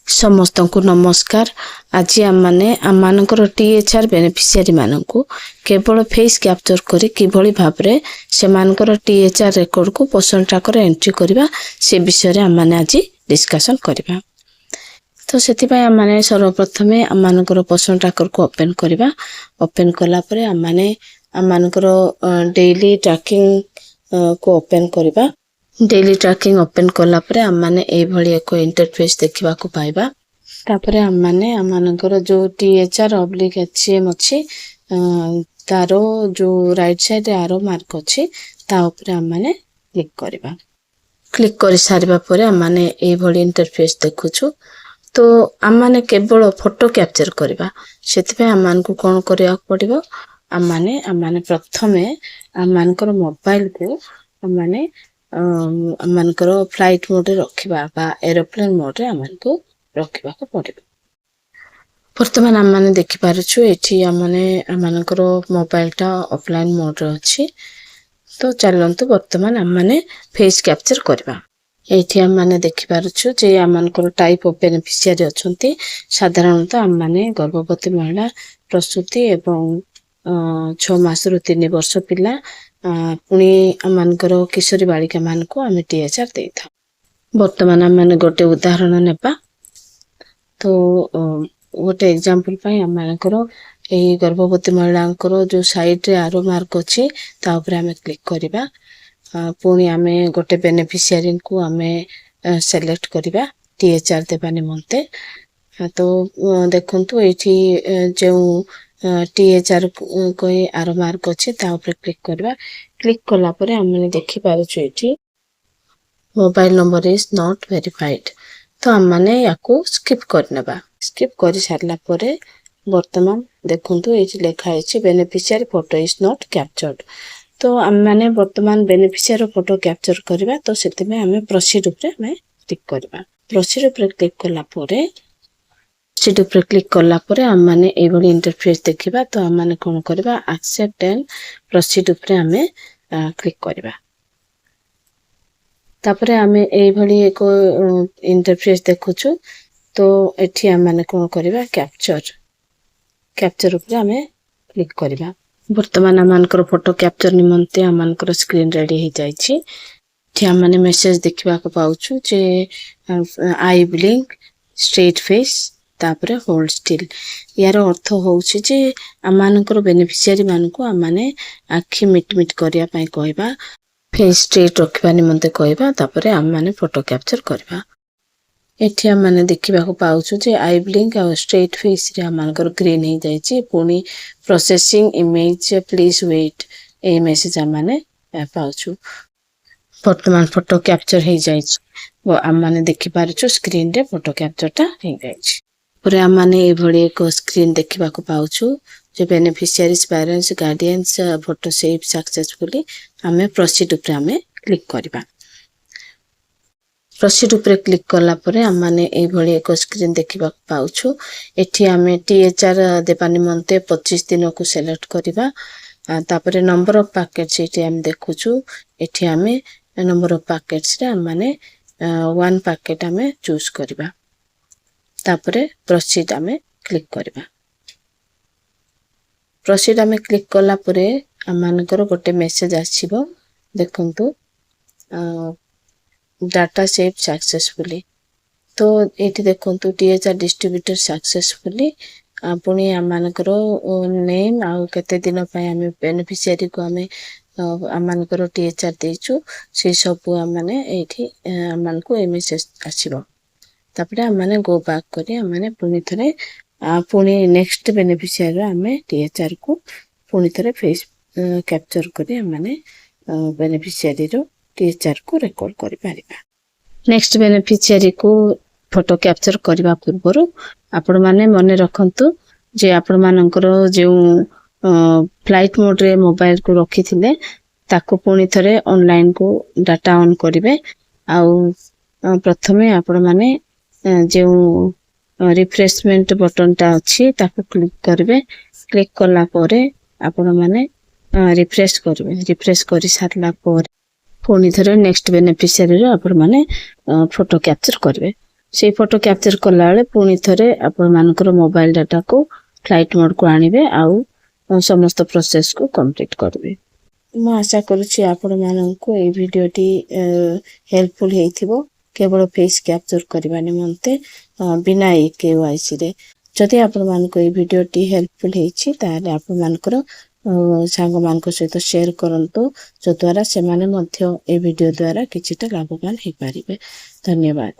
समस्त को नमस्कार। आज आम मैंने आम THR बेनिफिशियरी मानू केवल फेस कैप्चर करी किभली भाबरे से THR रेकॉर्ड को पोषण ट्रैकर एंट्री करबा से विषय आम मैंने आज डिस्कशन करबा। तो से आम मैंने सर्वप्रथम आम पोषण ट्रैकर को ओपन करबा। ओपन कला परे आम मैंने आम डेली ट्रैकिंग को ओपन करबा। डेली ट्रैकिंग ओपन कला परे आम माने ए भली एक इंटरफेस देखिबा को पाइबा। तापरे आम माने आमानकर जो THR /HCM अछि तारो जो राइट साइड आरो मार्क अछि ता ऊपर आम माने क्लिक करबा। क्लिक करि सारिबा परे आम माने ए भली इंटरफेस देखुछु। तो आम माने केवल फोटो कैप्चर करबा सेति आम मान को कोन करिया पड़िबो। आम माने प्रथमे आम मानकर मोबाइल को आम माने आमनकर फ्लाइट मोड रे रखिबा बा एरोप्लेन मोड रे आमनको रखिबा को पड़िबो। वर्तमान आम माने देखि पारुछु एठी आमनकर मोबाइल टा ऑफलाइन मोड रे अछि। तो चलंतु वर्तमान आम माने फेस कैप्चर करबा। एठी आम माने देखि पारुछु जे आमनकर टाइप ऑफ बेनिफिशियरी अछंती। साधारणतः आम माने गर्भवती महिला, प्रसूति एवं 6 मास रु 3 वर्ष पिला पुणी आमनकर किशोरी बालिका मान को आम THR देता। वर्तमान आम माने गोटे उदाहरण नेबा। तो गोटे एग्जांपल पई आम मानकर एही गर्भवती महिलांकर जो साइड रे आरो मार्क अछि ता ऊपर आम क्लिक करबा। पुणी आम गोटे बेनिफिशियरी को आम सेलेक्ट करबा THR देबा निमंते। तो देखंतु एठी जो THR कोई आरो मार्क अछि ता ऊपर क्लिक करबा। क्लिक कला परे हमने देखि पारुछु एठी mobile number is not verified. तो हम माने याको स्किप करनेबा। स्किप करि सारला परे वर्तमान देखंतु एठी लेखा अछि beneficiary photo is not captured. तो हम माने वर्तमान बेनिफिशियरी फोटो कैप्चर करबा। तो सेति में हमें प्रोसीड ऊपर हमें क्लिक करबा। प्रोसीड ऊपर क्लिक कला परे सीट ऊपर क्लिक कला परे हम माने ए बडी इंटरफेस देखिबा। तो हम माने कोन करबा एक्सेप्ट एंड प्रोसीड ऊपर हमें क्लिक करबा। तापरे हमें ए भली एक इंटरफेस देखुछु। तो एठी हम माने कोन करबा कैप्चर ऊपर हमें क्लिक करबा। वर्तमान हमनकर फोटो कैप्चर निमंते हमनकर स्क्रीन रेडी हो जाई छी। एठी हम माने मेसेज देखिबा को पाउछु जे आई ब्लिंक स्ट्रेट फेस तापरे होल्ड स्टिल। यार अर्थ होउछि जे आमानकर बेनिफिशियरी मानको आमाने आखि मिट करिया पई कहबा, फेस स्ट्रेट रखबा निमंते कहबा, तापरे आमाने फोटो कैप्चर करबा। एठी आमाने देखिबा को पाउछु जे आई ब्लिंक आ स्ट्रेट फेस रे आमानकर ग्रीन हे जाई छी। पुनी प्रोसेसिंग इमेज प्लीज वेट ए मेसेज आमाने पाउछु। वर्तमान फोटो कैप्चर हे जाई छी। वो आमाने देखि पारुछु स्क्रीन रे फोटो कैप्चर ता हे जाई छी। पुरे आमाने ए भली एक स्क्रीन देखिबा को पाउछु जे beneficiaries parents guardians photo save successfully. हमें प्रोसीड ऊपर हमें क्लिक करबा। प्रोसीड ऊपर क्लिक कला परे आमाने ए भली एक स्क्रीन देखिबा को पाउछु। एठी हमें THR देबा निमंते 25 दिन को सिलेक्ट करबा। तापरे नंबर ऑफ पैकेट्स एठी हम देखुछु। एठी हमें नंबर ऑफ पैकेट्स रे आमाने 1 पैकेट हमें चूज करबा। तापरे प्रोसीड हमें क्लिक करबा। प्रोसीड हमें क्लिक कला परे आमानकर गोटे मेसेज आछिबो। देखंतु डाटा सेव सक्सेसफुली। तो एठी देखंतु THR डिस्ट्रीब्यूटर सक्सेसफुली। पुणी आमानकर नेम आ केते दिन पय हमें बेनिफिशियरी को हमें आमानकर THR देछु से सब माने एठी आमान को ए मेसेज आछिबो। तापरे हमने गो बैक करी हमने पुनी थरे पुनी नेक्स्ट बेनिफिशियरी हमें THR को पुनी थरे फेस कैप्चर करी हमने बेनिफिशियरी रो THR को रिकॉर्ड करि पारिबा। नेक्स्ट बेनिफिशियरी को फोटो कैप्चर करबा पूर्वरु आपण माने मने रखंतु जे आपण मानकर जे फ्लाइट मोड रे मोबाइल को रखिथिले ताको पुनी थरे ऑनलाइन को डाटा ऑन करिवे। आ प्रथमे आपण माने जो रिफ्रेशमेंट बटन टा अच्छी ताको क्लिक करबे। क्लिक कला परे आपण माने रिफ्रेश करबे। रिफ्रेश करि सारला परे पुणी थरे नेक्स्ट बेनिफिशियरी रो आपण माने फोटो कैप्चर करबे। से फोटो कैप्चर कला बेले पुणी थे आपण मोबाइल डाटा को फ्लाइट मोड को आनिबे आउ समस्त प्रोसेस को कंप्लीट करबे। मु आशा करूछि आपण माननकु ए भिडियोटी हेल्पफुल हेइथिबो केवल फेस कैप्चर करबा निमंते बिना केवाईसी रे। जदि आपण मानको ए भिडियोटी हेल्पफुल हेइछि ताले आपण मानकर सांग मानक सहित शेयर करंतु जो द्वारा से माने मध्य ए भिडियो द्वारा किछिटा लाभवान हे पारिबे। धन्यवाद।